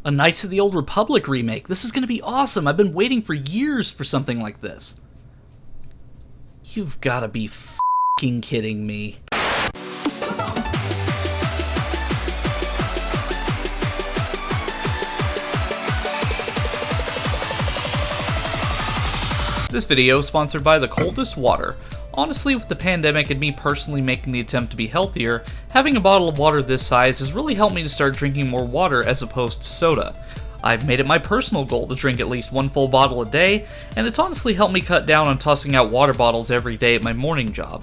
A Knights of the Old Republic remake. This is going to be awesome. I've been waiting for years for something like this. You've got to be f***ing kidding me. This video is sponsored by the coldest water. Honestly, with the pandemic and me personally making the attempt to be healthier, having a bottle of water this size has really helped me to start drinking more water as opposed to soda. I've made it my personal goal to drink at least one full bottle a day, and it's honestly helped me cut down on tossing out water bottles every day at my morning job.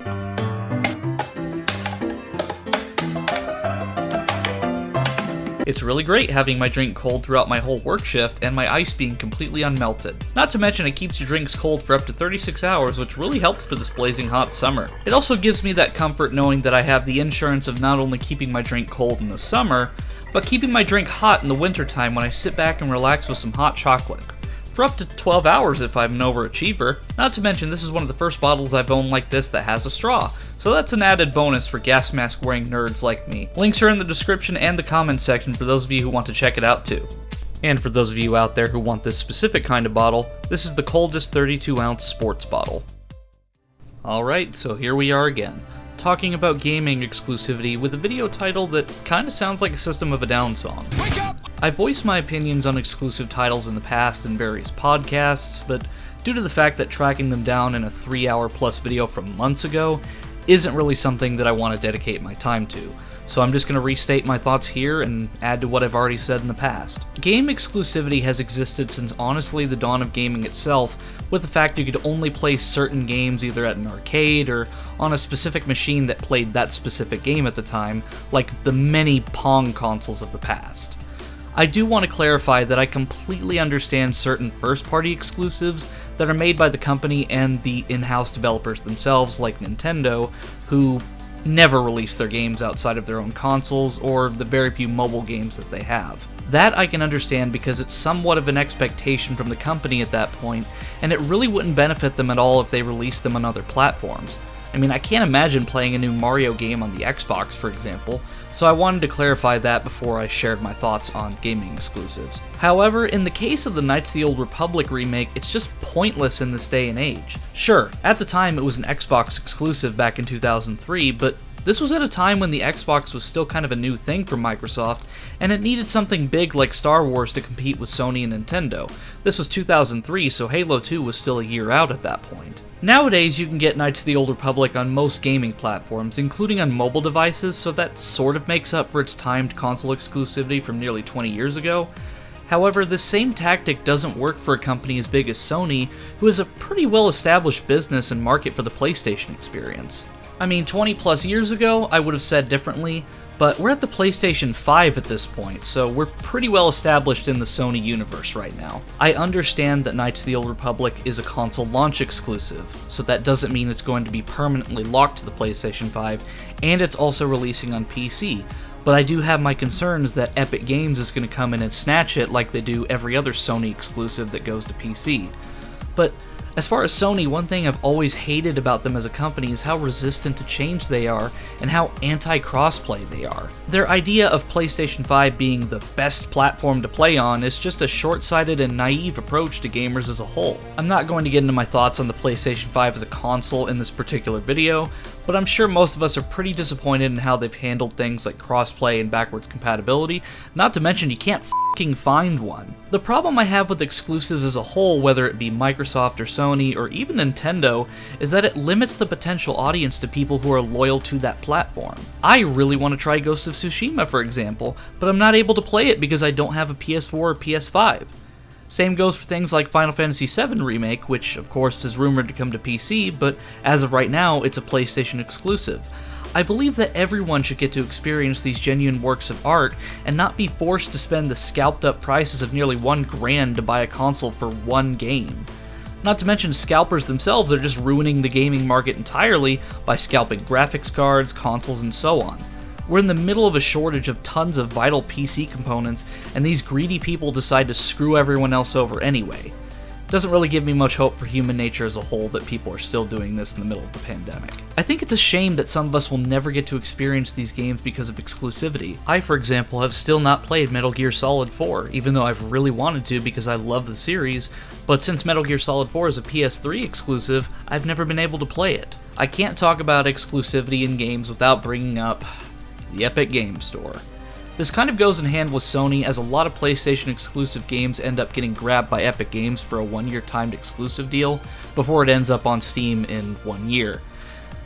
It's really great having my drink cold throughout my whole work shift and my ice being completely unmelted. Not to mention it keeps your drinks cold for up to 36 hours, which really helps for this blazing hot summer. It also gives me that comfort knowing that I have the insurance of not only keeping my drink cold in the summer, but keeping my drink hot in the wintertime when I sit back and relax with some hot chocolate. For up to 12 hours if I'm an overachiever. Not to mention this is one of the first bottles I've owned like this that has a straw, so that's an added bonus for gas mask wearing nerds like me. Links are in the description and the comments section for those of you who want to check it out too. And for those of you out there who want this specific kind of bottle, this is the coldest 32-ounce sports bottle. Alright, so here we are again, talking about gaming exclusivity with a video title that kinda sounds like a System of a Down song. Wake up! I've voiced my opinions on exclusive titles in the past in various podcasts, but due to the fact that tracking them down in a 3-hour plus video from months ago isn't really something that I want to dedicate my time to, so I'm just going to restate my thoughts here and add to what I've already said in the past. Game exclusivity has existed since honestly the dawn of gaming itself, with the fact you could only play certain games either at an arcade or on a specific machine that played that specific game at the time, like the many Pong consoles of the past. I do want to clarify that I completely understand certain first-party exclusives that are made by the company and the in-house developers themselves, like Nintendo, who never release their games outside of their own consoles or the very few mobile games that they have. That I can understand because it's somewhat of an expectation from the company at that point, and it really wouldn't benefit them at all if they released them on other platforms. I mean, I can't imagine playing a new Mario game on the Xbox, for example, so I wanted to clarify that before I shared my thoughts on gaming exclusives. However, in the case of the Knights of the Old Republic remake, it's just pointless in this day and age. Sure, at the time it was an Xbox exclusive back in 2003, but this was at a time when the Xbox was still kind of a new thing for Microsoft, and it needed something big like Star Wars to compete with Sony and Nintendo. This was 2003, so Halo 2 was still a year out at that point. Nowadays, you can get Knights of the Old Republic on most gaming platforms, including on mobile devices, so that sort of makes up for its timed console exclusivity from nearly 20 years ago. However, this same tactic doesn't work for a company as big as Sony, who has a pretty well-established business and market for the PlayStation experience. I mean, 20 plus years ago, I would have said differently, but we're at the PlayStation 5 at this point, so we're pretty well established in the Sony universe right now. I understand that Knights of the Old Republic is a console launch exclusive, so that doesn't mean it's going to be permanently locked to the PlayStation 5, and it's also releasing on PC, but I do have my concerns that Epic Games is going to come in and snatch it like they do every other Sony exclusive that goes to PC. But as far as Sony, one thing I've always hated about them as a company is how resistant to change they are and how anti-crossplay they are. Their idea of PlayStation 5 being the best platform to play on is just a short-sighted and naive approach to gamers as a whole. I'm not going to get into my thoughts on the PlayStation 5 as a console in this particular video, but I'm sure most of us are pretty disappointed in how they've handled things like crossplay and backwards compatibility, not to mention you can't f***ing find one. The problem I have with exclusives as a whole, whether it be Microsoft or Sony or even Nintendo, is that it limits the potential audience to people who are loyal to that platform. I really want to try Ghost of Tsushima, for example, but I'm not able to play it because I don't have a PS4 or PS5. Same goes for things like Final Fantasy VII Remake, which of course is rumored to come to PC, but as of right now, it's a PlayStation exclusive. I believe that everyone should get to experience these genuine works of art and not be forced to spend the scalped up prices of nearly $1,000 to buy a console for one game. Not to mention scalpers themselves are just ruining the gaming market entirely by scalping graphics cards, consoles, and so on. We're in the middle of a shortage of tons of vital PC components, and these greedy people decide to screw everyone else over anyway. Doesn't really give me much hope for human nature as a whole that people are still doing this in the middle of the pandemic. I think it's a shame that some of us will never get to experience these games because of exclusivity. I, for example, have still not played Metal Gear Solid 4, even though I've really wanted to because I love the series, but since Metal Gear Solid 4 is a PS3 exclusive, I've never been able to play it. I can't talk about exclusivity in games without bringing up the Epic Game Store. This kind of goes in hand with Sony, as a lot of PlayStation exclusive games end up getting grabbed by Epic Games for a 1-year timed exclusive deal before it ends up on Steam in 1 year.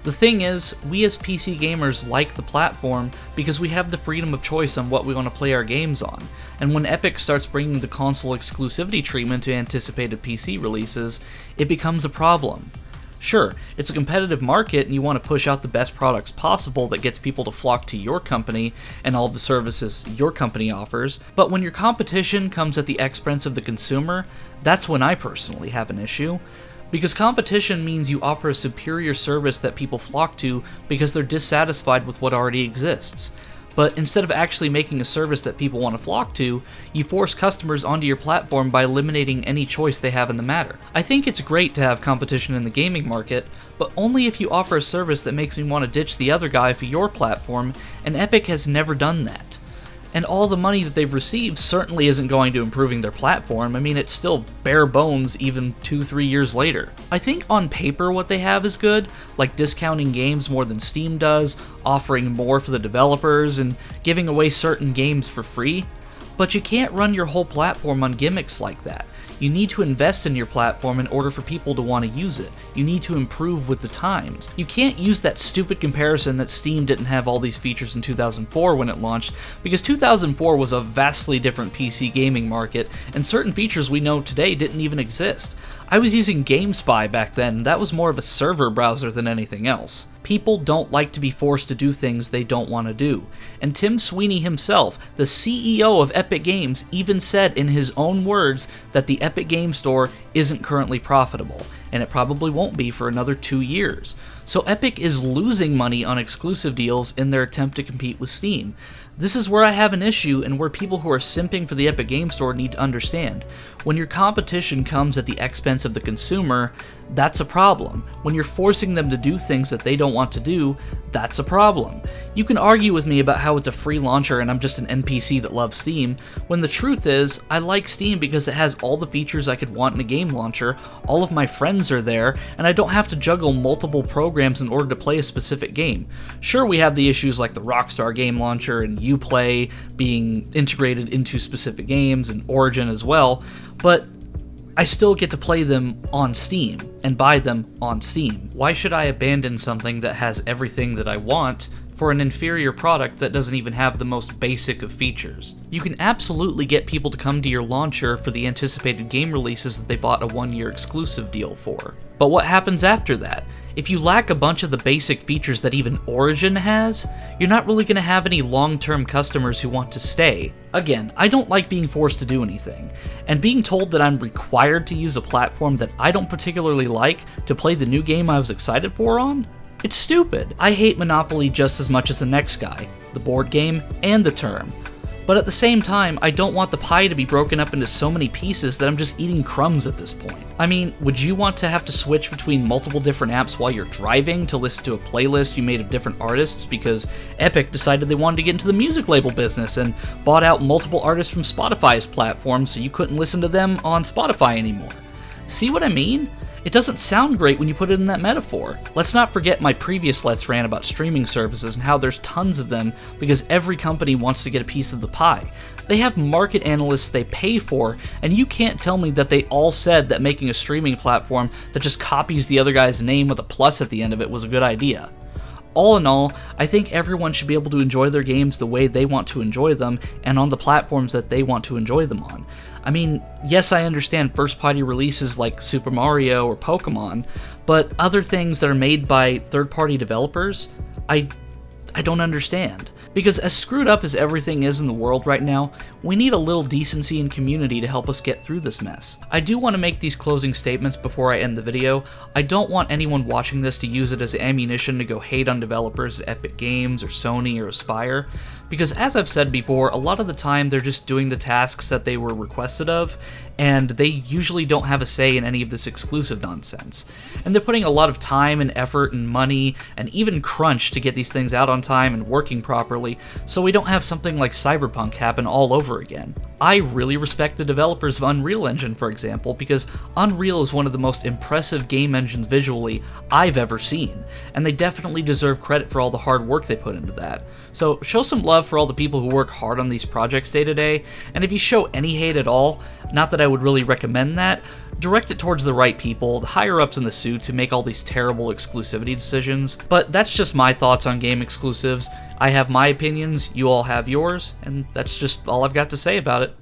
The thing is, we as PC gamers like the platform because we have the freedom of choice on what we want to play our games on, and when Epic starts bringing the console exclusivity treatment to anticipated PC releases, it becomes a problem. Sure, it's a competitive market and you want to push out the best products possible that gets people to flock to your company and all the services your company offers, but when your competition comes at the expense of the consumer, that's when I personally have an issue. Because competition means you offer a superior service that people flock to because they're dissatisfied with what already exists. But instead of actually making a service that people want to flock to, you force customers onto your platform by eliminating any choice they have in the matter. I think it's great to have competition in the gaming market, but only if you offer a service that makes me want to ditch the other guy for your platform, and Epic has never done that. And all the money that they've received certainly isn't going to improving their platform. I mean, it's still bare bones even 2-3 years later. I think on paper what they have is good, like discounting games more than Steam does, offering more for the developers, and giving away certain games for free. But you can't run your whole platform on gimmicks like that. You need to invest in your platform in order for people to want to use it. You need to improve with the times. You can't use that stupid comparison that Steam didn't have all these features in 2004 when it launched, because 2004 was a vastly different PC gaming market, and certain features we know today didn't even exist. I was using GameSpy back then, and that was more of a server browser than anything else. People don't like to be forced to do things they don't want to do. And Tim Sweeney himself, the CEO of Epic Games, even said in his own words that the Epic Game Store isn't currently profitable, and it probably won't be for another 2 years. So Epic is losing money on exclusive deals in their attempt to compete with Steam. This is where I have an issue, and where people who are simping for the Epic Game Store need to understand. When your competition comes at the expense of the consumer, that's a problem. When you're forcing them to do things that they don't want to do, that's a problem. You can argue with me about how it's a free launcher and I'm just an NPC that loves Steam, when the truth is, I like Steam because it has all the features I could want in a game launcher, all of my friends are there, and I don't have to juggle multiple programs in order to play a specific game. Sure, we have the issues like the Rockstar game launcher and Uplay being integrated into specific games, and Origin as well, but I still get to play them on Steam and buy them on Steam. Why should I abandon something that has everything that I want for an inferior product that doesn't even have the most basic of features? You can absolutely get people to come to your launcher for the anticipated game releases that they bought a 1-year exclusive deal for. But what happens after that? If you lack a bunch of the basic features that even Origin has, you're not really going to have any long-term customers who want to stay. Again, I don't like being forced to do anything, and being told that I'm required to use a platform that I don't particularly like to play the new game I was excited for on? It's stupid. I hate Monopoly just as much as the next guy, the board game, and the term. But at the same time, I don't want the pie to be broken up into so many pieces that I'm just eating crumbs at this point. I mean, would you want to have to switch between multiple different apps while you're driving to listen to a playlist you made of different artists because Epic decided they wanted to get into the music label business and bought out multiple artists from Spotify's platform so you couldn't listen to them on Spotify anymore? See what I mean? It doesn't sound great when you put it in that metaphor. Let's not forget my previous Let's Rant about streaming services and how there's tons of them because every company wants to get a piece of the pie. They have market analysts they pay for, and you can't tell me that they all said that making a streaming platform that just copies the other guy's name with a plus at the end of it was a good idea. All in all, I think everyone should be able to enjoy their games the way they want to enjoy them and on the platforms that they want to enjoy them on. I mean, yes, I understand first-party releases like Super Mario or Pokemon, but other things that are made by third-party developers, I don't understand. Because as screwed up as everything is in the world right now, we need a little decency and community to help us get through this mess. I do want to make these closing statements before I end the video. I don't want anyone watching this to use it as ammunition to go hate on developers at Epic Games or Sony or Aspyr, because as I've said before, a lot of the time they're just doing the tasks that they were requested of, and they usually don't have a say in any of this exclusive nonsense. And they're putting a lot of time and effort and money and even crunch to get these things out on time and working properly, so we don't have something like Cyberpunk happen all over again. I really respect the developers of Unreal Engine, for example, because Unreal is one of the most impressive game engines visually I've ever seen, and they definitely deserve credit for all the hard work they put into that. So show some love for all the people who work hard on these projects day to day, and if you show any hate at all, not that I would really recommend that, direct it towards the right people, the higher-ups in the suits who make all these terrible exclusivity decisions. But that's just my thoughts on game exclusives. I have my opinions, you all have yours, and that's just all I've got to say about it.